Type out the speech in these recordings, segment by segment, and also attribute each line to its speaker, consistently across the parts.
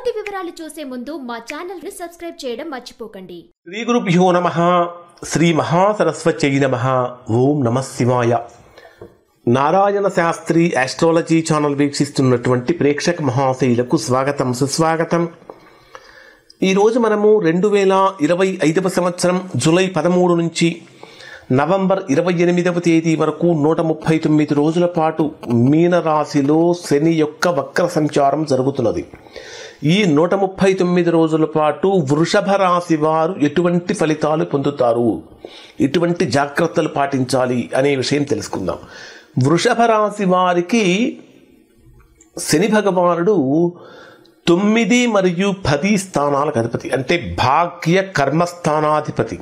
Speaker 1: పూర్తి వివరాలు చూసే ముందు మా ఛానల్ ని సబ్స్క్రైబ్ చేయడం మర్చిపోకండి.
Speaker 2: శ్రీ గురుభ్యో నమః. శ్రీ మహాసరస్వత్యై నమః. ఓం నమః శివాయ. నారాయణ శాస్త్రి ఆస్ట్రాలజీ ఛానల్ వీక్షిస్తున్నటువంటి ప్రేక్షక మహాశయులకు స్వాగతం, సుస్వాగతం. ఈరోజు మనము 2025 సంవత్సరం జూలై 13 నుంచి నవంబర్ 28వ తేదీ వరకు 139 రోజుల పాటు మీనరాశిలో శని యొక్క వక్ర సంచారం జరుగుతున్నది. ఈ 139 రోజుల పాటు వృషభ రాశి వారు ఎటువంటి ఫలితాలు పొందుతారు, ఎటువంటి జాగ్రత్తలు పాటించాలి అనే విషయం తెలుసుకుందాం. వృషభ రాశి వారికి శని భగవానుడు 9 మరియు 10 స్థానాలకు అధిపతి, అంటే భాగ్య కర్మస్థానాధిపతి,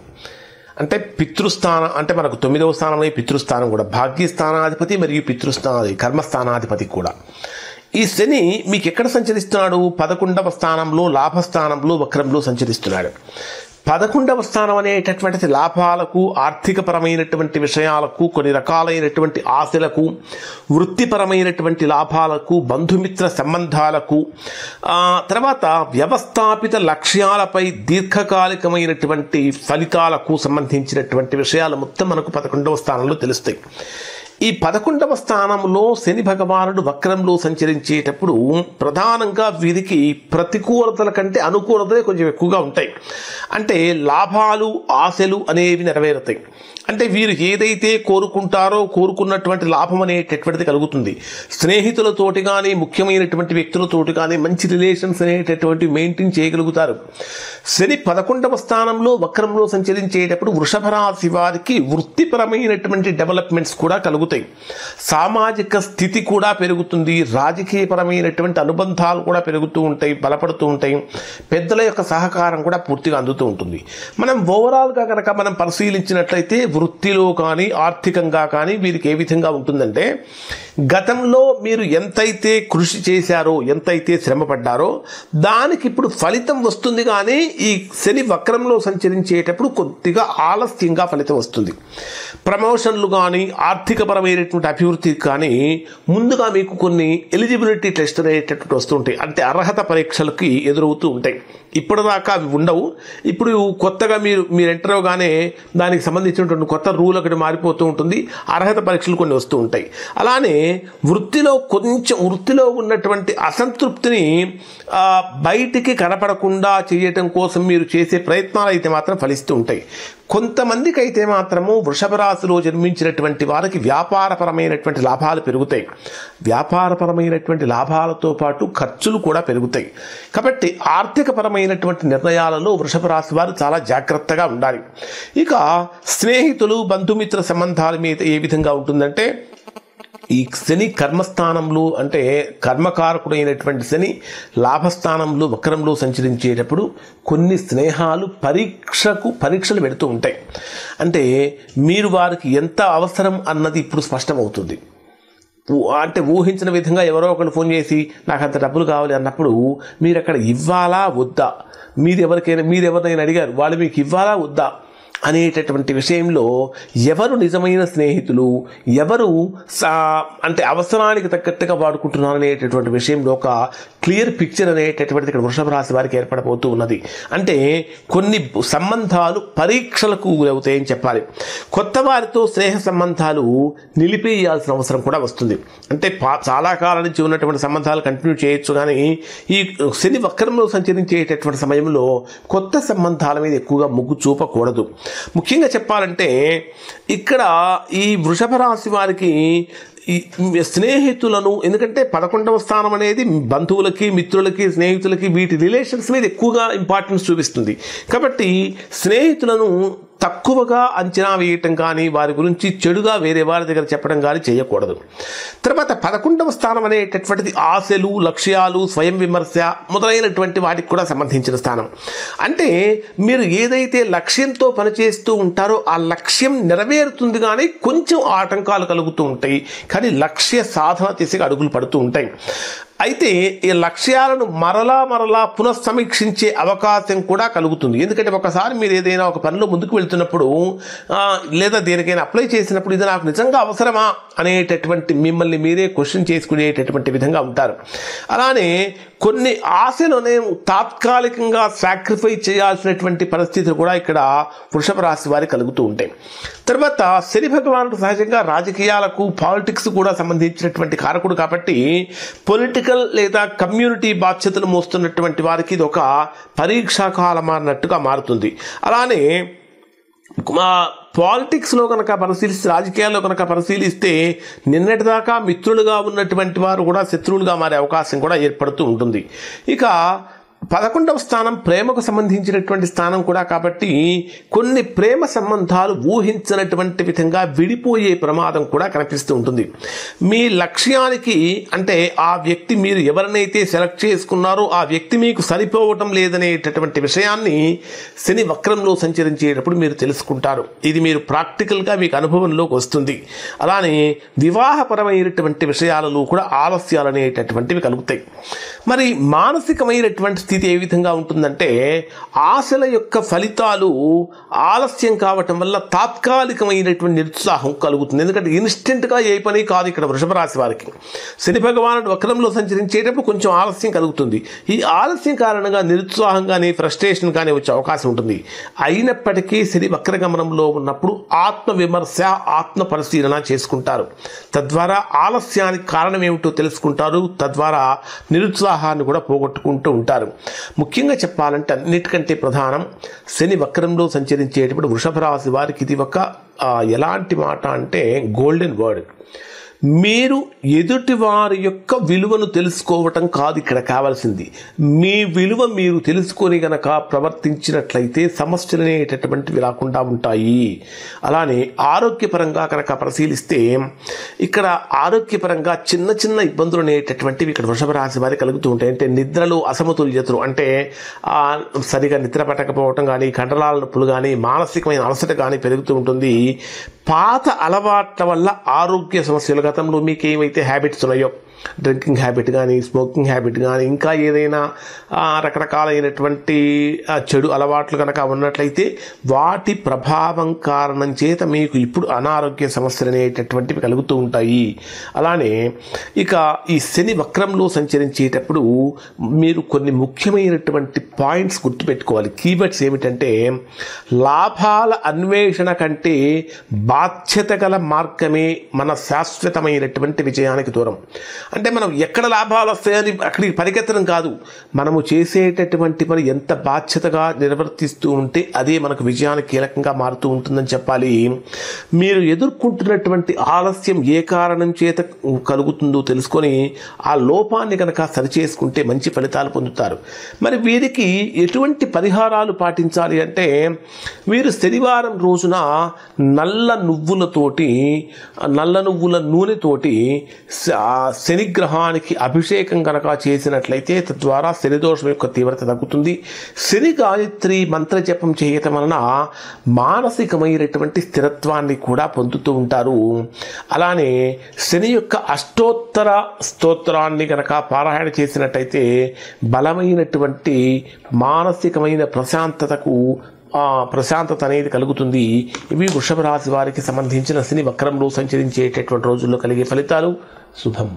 Speaker 2: అంటే పితృస్థానం, అంటే మనకు 9వ స్థానంలో పితృస్థానం కూడా, భాగ్యస్థానాధిపతి మరియు పితృస్థానాధిపతి, కర్మస్థానాధిపతి కూడా. ఈ శని మీకు ఎక్కడ సంచరిస్తున్నాడు? 11వ స్థానంలో, లాభస్థానంలో, వక్రంలో సంచరిస్తున్నాడు. 11వ స్థానం అనేటటువంటిది లాభాలకు, ఆర్థికపరమైనటువంటి విషయాలకు, కొన్ని రకాలైనటువంటి ఆశలకు, వృత్తిపరమైనటువంటి లాభాలకు, బంధుమిత్ర సంబంధాలకు, తర్వాత వ్యవస్థాపిత లక్ష్యాలపై దీర్ఘకాలికమైనటువంటి ఫలితాలకు సంబంధించినటువంటి విషయాలు మొత్తం మనకు 11వ స్థానంలో తెలుస్తాయి. ఈ 11వ స్థానంలో శని భగవానుడు వక్రంలో సంచరించేటప్పుడు ప్రధానంగా వీరికి ప్రతికూలతల కంటే అనుకూలతలే కొంచెం ఎక్కువగా ఉంటాయి. అంటే లాభాలు, ఆశలు అనేవి నెరవేరుతాయి. అంటే వీరు ఏదైతే కోరుకుంటారో కోరుకున్నటువంటి లాభం అనేటటువంటిది కలుగుతుంది. స్నేహితులతోటి కానీ, ముఖ్యమైనటువంటి వ్యక్తులతోటి కానీ మంచి రిలేషన్స్ అనేటటువంటి మెయింటైన్ చేయగలుగుతారు. శని 11వ స్థానంలో వక్రంలో సంచరించేటప్పుడు వృషభ రాశి వారికి వృత్తిపరమైనటువంటి డెవలప్మెంట్స్ కూడా కలుగుతాయి. సామాజిక స్థితి కూడా పెరుగుతుంది. రాజకీయపరమైనటువంటి అనుబంధాలు కూడా పెరుగుతూ ఉంటాయి, బలపడుతూ ఉంటాయి. పెద్దల యొక్క సహకారం కూడా పూర్తిగా అందుతూ ఉంటుంది. మనం ఓవరాల్గా కనుక మనం పరిశీలించినట్లయితే వృత్తిలో కానీ, ఆర్థికంగా కానీ వీరికి ఏ విధంగా ఉంటుందంటే, గతంలో మీరు ఎంతైతే కృషి చేశారో, ఎంతైతే శ్రమ పడ్డారో దానికి ఇప్పుడు ఫలితం వస్తుంది. కానీ ఈ శని వక్రంలో సంచరించేటప్పుడు కొద్దిగా ఆలస్యంగా ఫలితం వస్తుంది. ప్రమోషన్లు కానీ, ఆర్థికపరమైనటువంటి అభివృద్ధి కానీ ముందుగా మీకు కొన్ని ఎలిజిబిలిటీ టెస్ట్ అనేటటువంటి వస్తుంటాయి. అంటే అర్హత పరీక్షలకి ఎదురవుతూ ఉంటాయి. ఇప్పటిదాకా అవి ఉండవు. ఇప్పుడు కొత్తగా మీరు ఎంటర్ అవగానే దానికి సంబంధించినటువంటి కొత్త రూల్ ఒకటి మారిపోతూ ఉంటుంది. అర్హత పరీక్షలు కొన్ని వస్తూ ఉంటాయి. అలానే వృత్తిలో ఉన్నటువంటి అసంతృప్తిని బయటికి కనపడకుండా చేయటం కోసం మీరు చేసే ప్రయత్నాలు అయితే మాత్రం ఫలిస్తూ ఉంటాయి. కొంతమందికి అయితే మాత్రము వృషభ రాశిలో జన్మించినటువంటి వారికి వ్యాపారపరమైనటువంటి లాభాలు పెరుగుతాయి. వ్యాపారపరమైనటువంటి లాభాలతో పాటు ఖర్చులు కూడా పెరుగుతాయి. కాబట్టి ఆర్థికపరమైనటువంటి నిర్ణయాలలో వృషభ రాశి వారు చాలా జాగ్రత్తగా ఉండాలి. ఇక స్నేహితులు, బంధుమిత్ర సంబంధాల మీద ఏ విధంగా ఉంటుందంటే, ఈ శని కర్మస్థానంలో, అంటే కర్మకారకుడైనటువంటి శని లాభస్థానంలో వక్రంలో సంచరించేటప్పుడు కొన్ని స్నేహాలు పరీక్షలు పెడుతూ ఉంటాయి. అంటే మీరు వారికి ఎంత అవసరం అన్నది ఇప్పుడు స్పష్టమవుతుంది. అంటే ఊహించిన విధంగా ఎవరో ఒకరు ఫోన్ చేసి నాకు అంత డబ్బులు కావాలి అన్నప్పుడు మీరు అక్కడ ఇవ్వాలా వద్దా, మీరు ఎవరినైనా అడిగారు, వాళ్ళు మీకు ఇవ్వాలా వద్దా అనేటటువంటి విషయంలో ఎవరు నిజమైన స్నేహితులు, ఎవరు అంటే అవసరానికి తగ్గట్టుగా వాడుకుంటున్నారు అనేటటువంటి విషయంలో ఒక క్లియర్ పిక్చర్ అనేటటువంటిది ఇక్కడ వృషభ రాశి వారికి ఏర్పడబోతూ ఉన్నది. అంటే కొన్ని సంబంధాలు పరీక్షలకు గురవుతాయని చెప్పాలి. కొత్త వారితో స్నేహ సంబంధాలు నిలిపేయాల్సిన అవసరం కూడా వస్తుంది. అంటే చాలా కాలం నుంచి ఉన్నటువంటి సంబంధాలు కంటిన్యూ చేయొచ్చు, కానీ ఈ శని వక్రంలో సంచరించేటటువంటి సమయంలో కొత్త సంబంధాల మీద ఎక్కువగా మొగ్గు చూపకూడదు. ముఖ్యంగా చెప్పాలంటే ఇక్కడ ఈ వృషభ రాశి వారికి ఈ స్నేహితులను, ఎందుకంటే 11వ స్థానం అనేది బంధువులకి, మిత్రులకి, స్నేహితులకి, వీటి రిలేషన్స్ మీద ఎక్కువగా ఇంపార్టెన్స్ చూపిస్తుంది. కాబట్టి స్నేహితులను తక్కువగా అంచనా వేయటం కానీ, వారి గురించి చెడుగా వేరే వారి దగ్గర చెప్పడం కానీ చేయకూడదు. తర్వాత 11వ స్థానం అనేటటువంటిది ఆశలు, లక్ష్యాలు, స్వయం విమర్శ మొదలైనటువంటి వాటికి కూడా సంబంధించిన స్థానం. అంటే మీరు ఏదైతే లక్ష్యంతో పనిచేస్తూ ఉంటారో ఆ లక్ష్యం నెరవేరుతుంది, కానీ కొంచెం ఆటంకాలు కలుగుతూ ఉంటాయి. కానీ లక్ష్య సాధన దిశగా అడుగులు పడుతూ ఉంటాయి. అయితే ఈ లక్ష్యాలను మరలా పునఃసమీక్షించే అవకాశం కూడా కలుగుతుంది. ఎందుకంటే ఒకసారి మీరు ఏదైనా ఒక పనిలో ముందుకు వెళ్తున్నప్పుడు లేదా దేనికైనా అప్లై చేసినప్పుడు ఇది నాకు నిజంగా అవసరమా అనేటటువంటి మిమ్మల్ని మీరే క్వశ్చన్ చేసుకునేటటువంటి విధంగా ఉంటారు. అలానే కొన్ని ఆశలోనే తాత్కాలికంగా సాక్రిఫైస్ చేయాల్సినటువంటి పరిస్థితులు కూడా ఇక్కడ వృషభ రాశి వారికి కలుగుతూ ఉంటాయి. తర్వాత శని భగవానుడు సహజంగా రాజకీయాలకు పాలిటిక్స్ కూడా సంబంధించినటువంటి కారకుడు కాబట్టి పొలిటికల్ లేదా కమ్యూనిటీ బాధ్యతలు మోస్తున్నటువంటి వారికి ఇది ఒక పరీక్షాకాలం అన్నట్టుగా మారుతుంది. అలానే పాలిటిక్స్లో కనుక పరిశీలిస్తే, రాజకీయాల్లో కనుక పరిశీలిస్తే నిన్నటిదాకా మిత్రులుగా ఉన్నటువంటి వారు కూడా శత్రువులుగా మారే అవకాశం కూడా ఏర్పడుతూ ఉంటుంది. ఇక 11వ స్థానం ప్రేమకు సంబంధించినటువంటి స్థానం కూడా కాబట్టి కొన్ని ప్రేమ సంబంధాలు ఊహించినటువంటి విధంగా విడిపోయే ప్రమాదం కూడా కనిపిస్తూ ఉంటుంది. మీ లక్ష్యానికి అంటే ఆ వ్యక్తి, మీరు ఎవరినైతే సెలెక్ట్ చేసుకున్నారో ఆ వ్యక్తి మీకు సరిపోవటం లేదనేటటువంటి విషయాన్ని శని వక్రంలో సంచరించేటప్పుడు మీరు తెలుసుకుంటారు. ఇది మీరు ప్రాక్టికల్గా మీకు అనుభవంలోకి వస్తుంది. అలానే వివాహపరమైనటువంటి విషయాలలో కూడా ఆలస్యాలు అనేటటువంటివి కలుగుతాయి. మరి మానసికమైనటువంటి స్థితి ఏ విధంగా ఉంటుందంటే, ఆశల యొక్క ఫలితాలు ఆలస్యం కావటం వల్ల తాత్కాలికమైనటువంటి నిరుత్సాహం కలుగుతుంది. ఎందుకంటే ఇన్స్టెంట్గా ఏ పని కాదు ఇక్కడ వృషభ రాశి వారికి. శని భగవానుడు వక్రంలో సంచరించేటప్పుడు కొంచెం ఆలస్యం కలుగుతుంది. ఈ ఆలస్యం కారణంగా నిరుత్సాహం కానీ ఫ్రస్ట్రేషన్ కానీ వచ్చే అవకాశం ఉంటుంది. అయినప్పటికీ శని వక్రగమనంలో ఉన్నప్పుడు ఆత్మవిమర్శ, ఆత్మ పరిశీలన చేసుకుంటారు. తద్వారా ఆలస్యానికి కారణం ఏమిటో తెలుసుకుంటారు. తద్వారా నిరుత్సాహాన్ని కూడా పోగొట్టుకుంటూ ఉంటారు. ముఖ్యంగా చెప్పాలంటే అన్నిటికంటే ప్రధానం, శని వక్రంలో సంచరించేటప్పుడు వృషభ రాశి వారికి ఇది ఒక ఎలాంటి మాట అంటే గోల్డెన్ వర్డ్. మీరు ఎదుటి వారి యొక్క విలువను తెలుసుకోవటం కాదు ఇక్కడ కావాల్సింది. మీ విలువ మీరు తెలుసుకొని గనక ప్రవర్తించినట్లయితే సమస్యలు అనేటటువంటివి రాకుండా ఉంటాయి. అలానే ఆరోగ్యపరంగా కనుక పరిశీలిస్తే ఇక్కడ ఆరోగ్యపరంగా చిన్న చిన్న ఇబ్బందులు అనేటటువంటివి ఇక్కడ వృషభ రాశి వారికి కలుగుతూ ఉంటాయి. అంటే నిద్రలో అసమతుల్యతలు, అంటే సరిగా నిద్ర పట్టకపోవటం కానీ, కండరాల నొప్పులు కానీ, మానసికమైన అలసట కానీ పెరుగుతూ ఉంటుంది. పాత అలవాట్ల వల్ల ఆరోగ్య సమస్యలు, గతంలో మీకు ఏవైతే హ్యాబిట్స్ ఉన్నాయో, డ్రింకింగ్ హ్యాబిట్ కానీ, స్మోకింగ్ హ్యాబిట్ కానీ, ఇంకా ఏదైనా రకరకాలైనటువంటి చెడు అలవాట్లు కనుక ఉన్నట్లయితే వాటి ప్రభావం కారణం చేత మీకు ఇప్పుడు అనారోగ్య సమస్యలు అనేటటువంటివి కలుగుతూ ఉంటాయి. అలానే ఇక ఈ శని వక్రంలో సంచరించేటప్పుడు మీరు కొన్ని ముఖ్యమైనటువంటి పాయింట్స్ గుర్తుపెట్టుకోవాలి. కీవర్డ్స్ ఏమిటంటే, లాభాల అన్వేషణ కంటే బాధ్యత గల మార్గమే మన శాశ్వతమైనటువంటి విజయానికి దూరం. అంటే మనం ఎక్కడ లాభాలు వస్తాయని అక్కడికి పరిగెత్తడం కాదు, మనము చేసేటటువంటి పని ఎంత బాధ్యతగా నిర్వర్తిస్తూ ఉంటే అదే మనకు విజయానికి కీలకంగా మారుతూ ఉంటుందని చెప్పాలి. మీరు ఎదుర్కొంటున్నటువంటి ఆలస్యం ఏ కారణం చేత కలుగుతుందో తెలుసుకొని ఆ లోపాన్ని కనుక సరిచేసుకుంటే మంచి ఫలితాలు పొందుతారు. మరి వీరికి ఎటువంటి పరిహారాలు పాటించాలి అంటే, వీరు శనివారం రోజున నల్ల నువ్వుల నూనెతోటి శనిగ్రహానికి అభిషేకం కనుక చేసినట్లయితే తద్వారా శనిదోషం యొక్క తీవ్రత తగ్గుతుంది. శని గాయత్రి మంత్ర జపం చేయటం వలన మానసికమైనటువంటి స్థిరత్వాన్ని కూడా పొందుతూ ఉంటారు. అలానే శని యొక్క అష్టోత్తర స్తోత్రాన్ని కనుక పారాయణ చేసినట్టయితే బలమైనటువంటి మానసికమైన ప్రశాంతత అనేది కలుగుతుంది. ఇవి వృషభ రాశి వారికి సంబంధించిన శని వక్రంలో సంచరించేటటువంటి రోజుల్లో కలిగే ఫలితాలు. శుభం.